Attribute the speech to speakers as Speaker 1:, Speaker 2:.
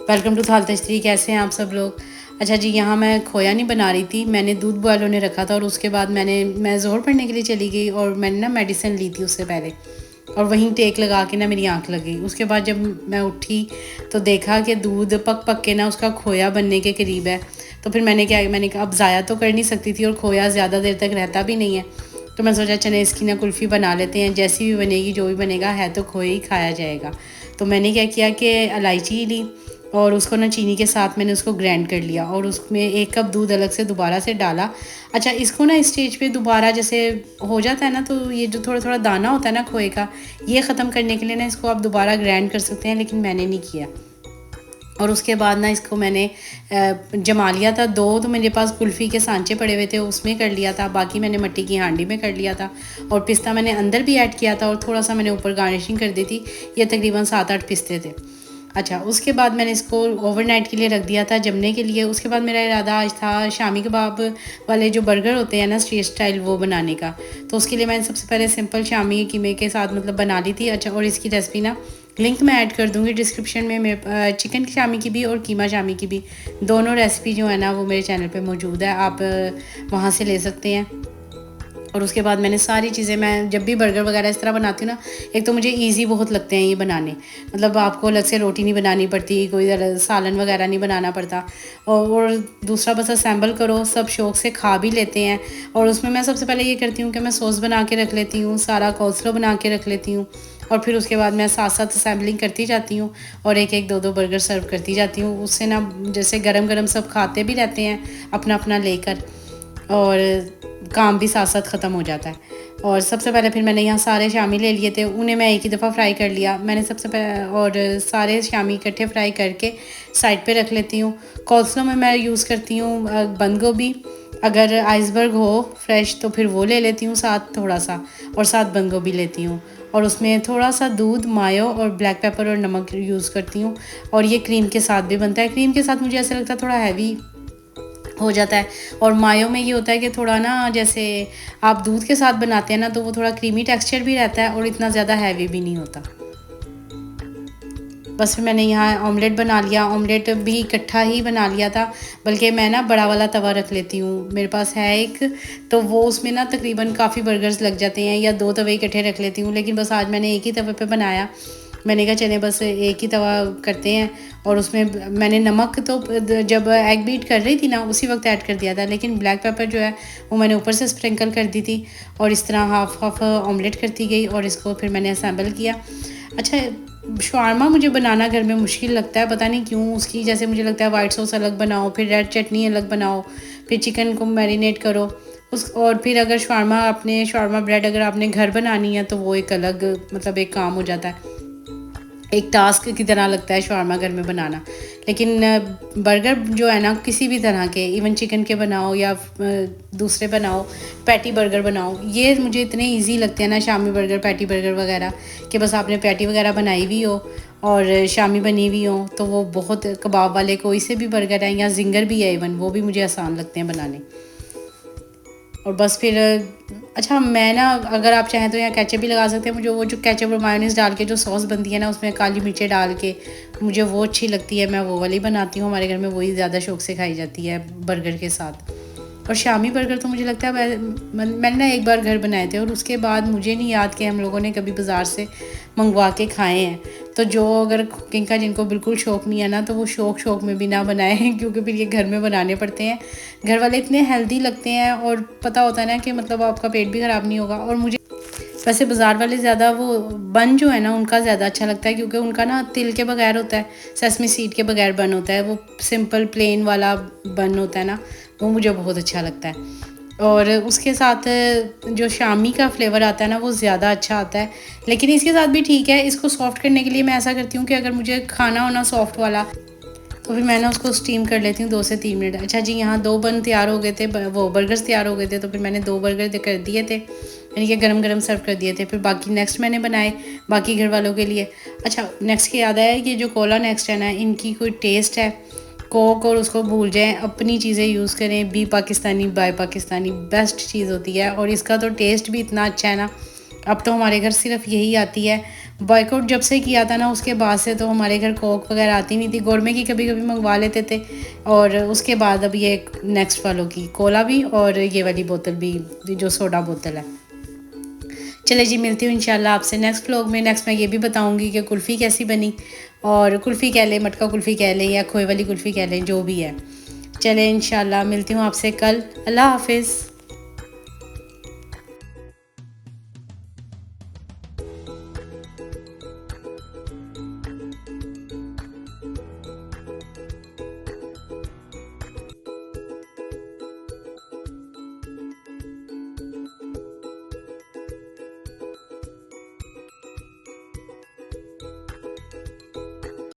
Speaker 1: Welcome to थाल तश्तरी। कैसे हैं आप सब लोग। अच्छा जी, यहाँ मैं खोया नहीं बना रही थी, मैंने दूध बॉयल होने रखा था और उसके बाद मैं ज़ोर पढ़ने के लिए चली गई और मैंने ना मेडिसिन ली थी उससे पहले, और वहीं टेक लगा के ना मेरी आंख लग गई। उसके बाद जब मैं उठी तो देखा कि दूध पक पक के ना उसका खोया बनने के करीब है। तो फिर मैंने कहा अब ज़ाया तो कर नहीं सकती थी और खोया ज़्यादा देर तक रहता भी नहीं है। तो मैं सोचा चने इसकी ना कुल्फ़ी बना लेते हैं, जैसी भी बनेगी जो भी बनेगा है तो खोए ही खाया जाएगा। तो मैंने क्या किया कि इलायची ली और उसको ना चीनी के साथ मैंने उसको ग्राइंड कर लिया और उसमें 1 कप दूध अलग से दोबारा से डाला। अच्छा, इसको ना इस स्टेज पे दोबारा जैसे हो जाता है ना, तो ये जो थोड़ा थोड़ा दाना होता है ना खोए का, ये ख़त्म करने के लिए ना इसको आप दोबारा ग्राइंड कर सकते हैं, लेकिन मैंने नहीं किया। और उसके बाद ना इसको मैंने जमा लिया था। 2 तो मेरे पास कुल्फ़ी के सांचे पड़े हुए थे, उसमें कर लिया था, बाकी मैंने मिट्टी की हांडी में कर लिया था। और पिस्ता मैंने अंदर भी ऐड किया था और थोड़ा सा मैंने ऊपर गार्निशिंग कर दी थी। ये तकरीबन 7-8 पिस्ते थे। अच्छा, उसके बाद मैंने इसको ओवरनाइट के लिए रख दिया था जमने के लिए। उसके बाद मेरा इरादा आज था शामी कबाब वाले जो बर्गर होते हैं ना स्ट्रीट स्टाइल, वो बनाने का। तो उसके लिए मैंने सबसे पहले सिंपल शामी कीमे के साथ मतलब बना ली थी। अच्छा, और इसकी रेसिपी ना लिंक मैं ऐड कर दूँगी डिस्क्रिप्शन में। मेरे चिकन शामी की भी और कीमा शामी की भी, दोनों रेसिपी जो है ना वो मेरे चैनल पे मौजूद है, आप वहाँ से ले सकते हैं। और उसके बाद मैंने सारी चीज़ें, मैं जब भी बर्गर वगैरह इस तरह बनाती हूँ ना, एक तो मुझे इजी बहुत लगते हैं ये बनाने, मतलब आपको अलग से रोटी नहीं बनानी पड़ती, कोई सालन वगैरह नहीं बनाना पड़ता। और दूसरा बस असेंबल करो, सब शौक से खा भी लेते हैं। और उसमें मैं सबसे पहले ये करती हूँ कि मैं सॉस बना के रख लेती हूँ, सारा कोल्स्लो बना के रख लेती हूँ, और फिर उसके बाद मैं साथ साथ असेंबलिंग करती जाती हूँ और एक एक दो दो बर्गर सर्व करती जाती हूँ। उससे ना जैसे गरम गरम सब खाते भी रहते हैं अपना अपना लेकर, और काम भी साथ साथ ख़त्म हो जाता है। और सबसे पहले फिर मैंने यहाँ सारे शामी ले लिए थे, उन्हें मैं एक ही दफ़ा फ्राई कर लिया मैंने सबसे पहले, और सारे शामी इकट्ठे फ्राई करके साइड पे रख लेती हूँ। कॉल्स्लो में मैं यूज़ करती हूँ बंद गोभी, अगर आइसबर्ग हो फ्रेश तो फिर वो ले लेती हूँ साथ थोड़ा सा, और साथ बंद गोभी लेती हूँ। और उसमें थोड़ा सा दूध, मायो और ब्लैक पेपर और नमक यूज़ करती हूँ। और ये क्रीम के साथ भी बनता है। क्रीम के साथ मुझे ऐसा लगता है थोड़ा हैवी हो जाता है, और मायो में ये होता है कि थोड़ा ना जैसे आप दूध के साथ बनाते हैं ना, तो वो थोड़ा क्रीमी टेक्सचर भी रहता है और इतना ज़्यादा हैवी भी नहीं होता। बस फिर मैंने यहाँ ऑमलेट बना लिया। ऑमलेट भी इकट्ठा ही बना लिया था, बल्कि मैं ना बड़ा वाला तवा रख लेती हूँ, मेरे पास है एक, तो वो उसमें ना तकरीबन काफ़ी बर्गर्स लग जाते हैं, या 2 तवे इकट्ठे रख लेती हूँ। लेकिन बस आज मैंने एक ही तवे पे बनाया। मैंने कहा चले बस एक ही तवा करते हैं। और उसमें मैंने नमक तो जब एग बीट कर रही थी ना उसी वक्त ऐड कर दिया था, लेकिन ब्लैक पेपर जो है वो मैंने ऊपर से स्प्रिंकल कर दी थी। और इस तरह हाफ हाफ ऑमलेट करती गई और इसको फिर मैंने असेंबल किया। अच्छा, शवारमा मुझे बनाना घर में मुश्किल लगता है, पता नहीं क्यों। उसकी जैसे मुझे लगता है वाइट सॉस अलग बनाओ, फिर रेड चटनी अलग बनाओ, फिर चिकन को मैरिनेट करो और फिर अगर शवारमा, आपने शवारमा ब्रेड अगर आपने घर बनानी है तो वो एक अलग मतलब एक काम हो जाता है, एक टास्क की तरह लगता है शवारमा घर में बनाना। लेकिन बर्गर जो है ना किसी भी तरह के, इवन चिकन के बनाओ या दूसरे बनाओ, पैटी बर्गर बनाओ, ये मुझे इतने इजी लगते हैं ना, शामी बर्गर, पैटी बर्गर वगैरह, कि बस आपने पैटी वगैरह बनाई हुई हो और शामी बनी हुई हो तो वो बहुत, कबाब वाले कोई से भी बर्गर है या जिंगर भी है इवन, वो भी मुझे आसान लगते हैं बनाने। और बस फिर अच्छा, मैं ना अगर आप चाहें तो यहाँ केचप भी लगा सकते हैं। मुझे वो जो केचप और मायोनीज़ डाल के जो सॉस बनती है ना, उसमें काली मिर्चें डाल के, मुझे वो अच्छी लगती है, मैं वो वाली बनाती हूँ। हमारे घर में वही ज़्यादा शौक से खाई जाती है बर्गर के साथ। और शामी बर्गर तो मुझे लगता है मैंने ना एक बार घर बनाए थे और उसके बाद मुझे नहीं याद कि हम लोगों ने कभी बाज़ार से मंगवा के खाए हैं। तो जो अगर कुकिंग का जिनको बिल्कुल शौक़ नहीं है ना, तो वो शौक़ में भी ना बनाए क्योंकि फिर ये घर में बनाने पड़ते हैं। घर वाले इतने हेल्दी लगते हैं और पता होता है ना कि मतलब आपका पेट भी ख़राब नहीं होगा। और मुझे वैसे बाज़ार वाले ज़्यादा वो बन जो है ना उनका ज़्यादा अच्छा लगता है, क्योंकि उनका ना तिल के बगैर होता है, सेसमी सीड के बगैर बन होता है, वो सिंपल प्लेन वाला बन होता है ना, वो मुझे बहुत अच्छा लगता है। और उसके साथ जो शामी का फ्लेवर आता है ना वो ज़्यादा अच्छा आता है। लेकिन इसके साथ भी ठीक है, इसको सॉफ्ट करने के लिए मैं ऐसा करती हूँ कि अगर मुझे खाना हो ना सॉफ्ट वाला, तो फिर मैं ना उसको स्टीम कर लेती हूँ 2 से 3 मिनट। अच्छा जी, यहाँ 2 बन तैयार हो गए थे, वो बर्गर्स तैयार हो गए थे, तो फिर मैंने 2 बर्गर कर दिए थे, यानी कि गरम गरम सर्व कर दिए थे। फिर बाकी नेक्स्ट मैंने बनाए बाकी घर वालों के लिए। अच्छा, नेक्स्ट के याद आया, ये जो कोला नेक्स्ट है ना, इनकी कोई टेस्ट है, कोक और उसको भूल जाएं, अपनी चीज़ें यूज़ करें, be Pakistani buy Pakistani best चीज़ होती है। और इसका तो टेस्ट भी इतना अच्छा है ना अब तो हमारे घर सिर्फ यही आती है। बॉयकॉट जब से किया था ना उसके बाद से तो हमारे घर कोक वगैरह आती नहीं थी। गोरमे की कभी कभी मंगवा लेते थे, और उसके बाद अब ये नेक्स्ट वालों की कोला भी और ये वाली बोतल भी, जो सोडा बोतल है। चले जी, मिलती हूँ इंशाल्लाह आपसे नेक्स्ट व्लॉग में। नेक्स्ट मैं ये भी बताऊँगी कि कुल्फ़ी कैसी बनी, और कुल्फ़ी कह लें, मटका कुल्फ़ी कह लें, या खोए वाली कुल्फ़ी कह लें, जो भी है। चले इंशाल्लाह मिलती हूँ आपसे कल। अल्लाह हाफिज़।